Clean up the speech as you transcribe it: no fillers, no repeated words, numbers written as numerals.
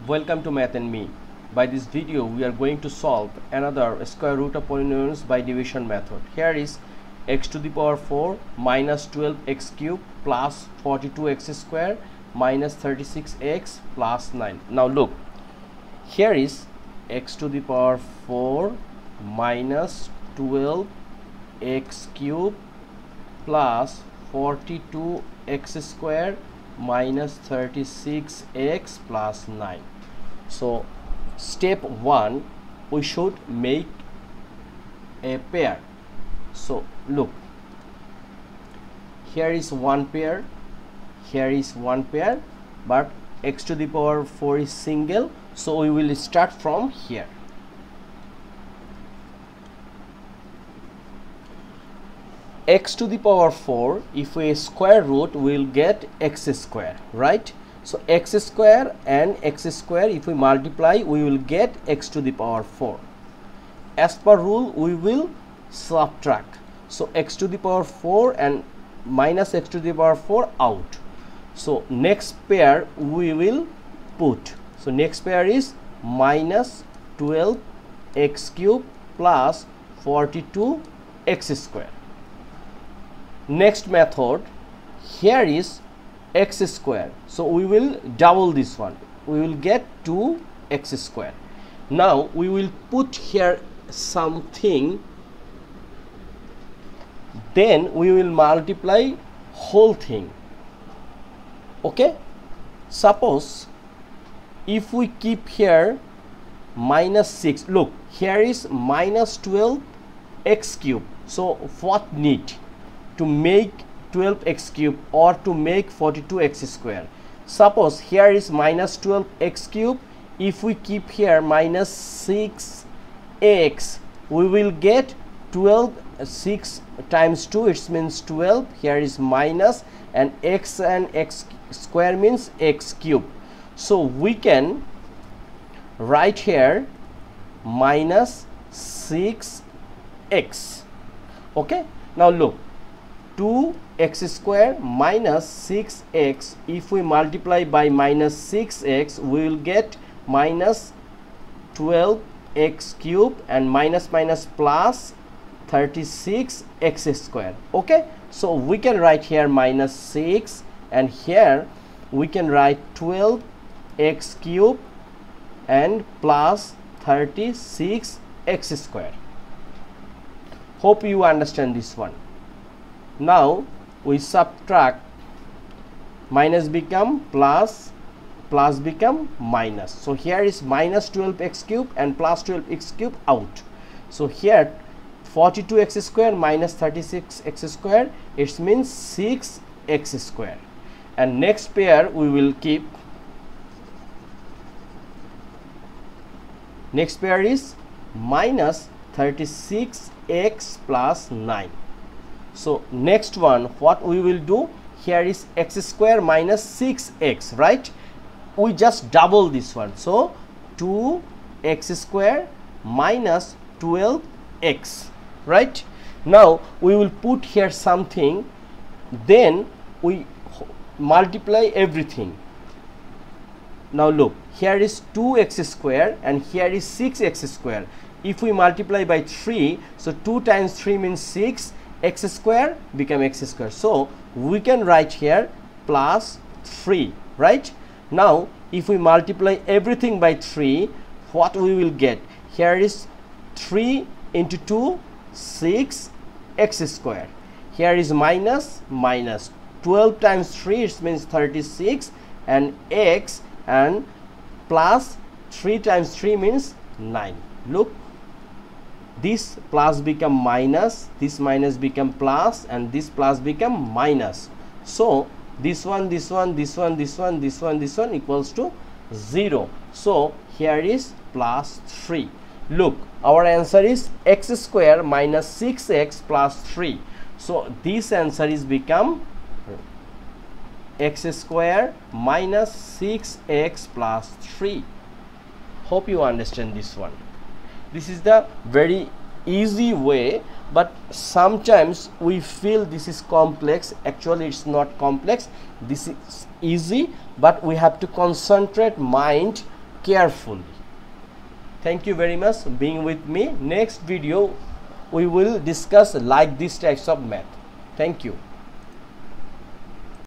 Welcome to Math and Me. By this video we are going to solve another square root of polynomials by division method. Here is x to the power 4 minus 12x cube plus 42x square minus 36x plus 9. Now look, here is x to the power 4 minus 12x cube plus 42x square minus 36x plus 9. So step 1, we should make a pair. So look, here is one pair, here is one pair, but x to the power 4 is single, so we will start from here. X to the power 4, if we square root, we will get x square, right? So x square and x square, if we multiply, we will get x to the power 4. As per rule, we will subtract. So x to the power 4 and minus x to the power 4 out. So next pair we will put. So next pair is minus 12x cube plus 42x square. Next method, here is x square, so we will double this one, we will get 2x square. Now we will put here something, then we will multiply whole thing. Okay, suppose if we keep here minus 6, look, here is minus 12x cube. So what need to make 12x cube or to make 42x square? Suppose here is minus 12x cube, if we keep here minus 6x, we will get 12. 6 times 2, it means 12. Here is minus, and x square means x cube. So we can write here minus 6x. Okay, now look, 2x square minus 6x, if we multiply by minus 6x, we will get minus 12x cube, and minus minus plus 36x square. Okay, so we can write here minus 6, and here we can write 12x cube and plus 36x square. Hope you understand this one. Now we subtract, minus become plus, plus become minus. So here is minus 12x cube and plus 12x cube out. So here 42x square minus 36x square, it means 6x square. And next pair we will keep, next pair is minus 36x plus 9. So next one, what we will do, here is x square minus 6x, right? We just double this one, so 2x square minus 12x, right? Now we will put here something, then we multiply everything. Now look, here is 2x square and here is 6x square. If we multiply by 3, so 2 times 3 means 6, x square become x square. So we can write here plus 3, right? Now if we multiply everything by 3, what we will get? Here is 3 into 2, 6 x square. Here is minus minus 12 times 3, it means 36, and x, and plus 3 times 3 means 9. Look, this plus become minus, this minus become plus, and this plus become minus. So this one, this one, this one, this one, this one, this one equals to 0. So here is plus 3. Look, our answer is x square minus 6x plus 3. So this answer is become x square minus 6x plus 3. Hope you understand this one. This is the very easy way, but sometimes we feel this is complex. Actually it's not complex, this is easy, but we have to concentrate mind carefully. Thank you very much being with me. Next video we will discuss like these types of math. Thank you.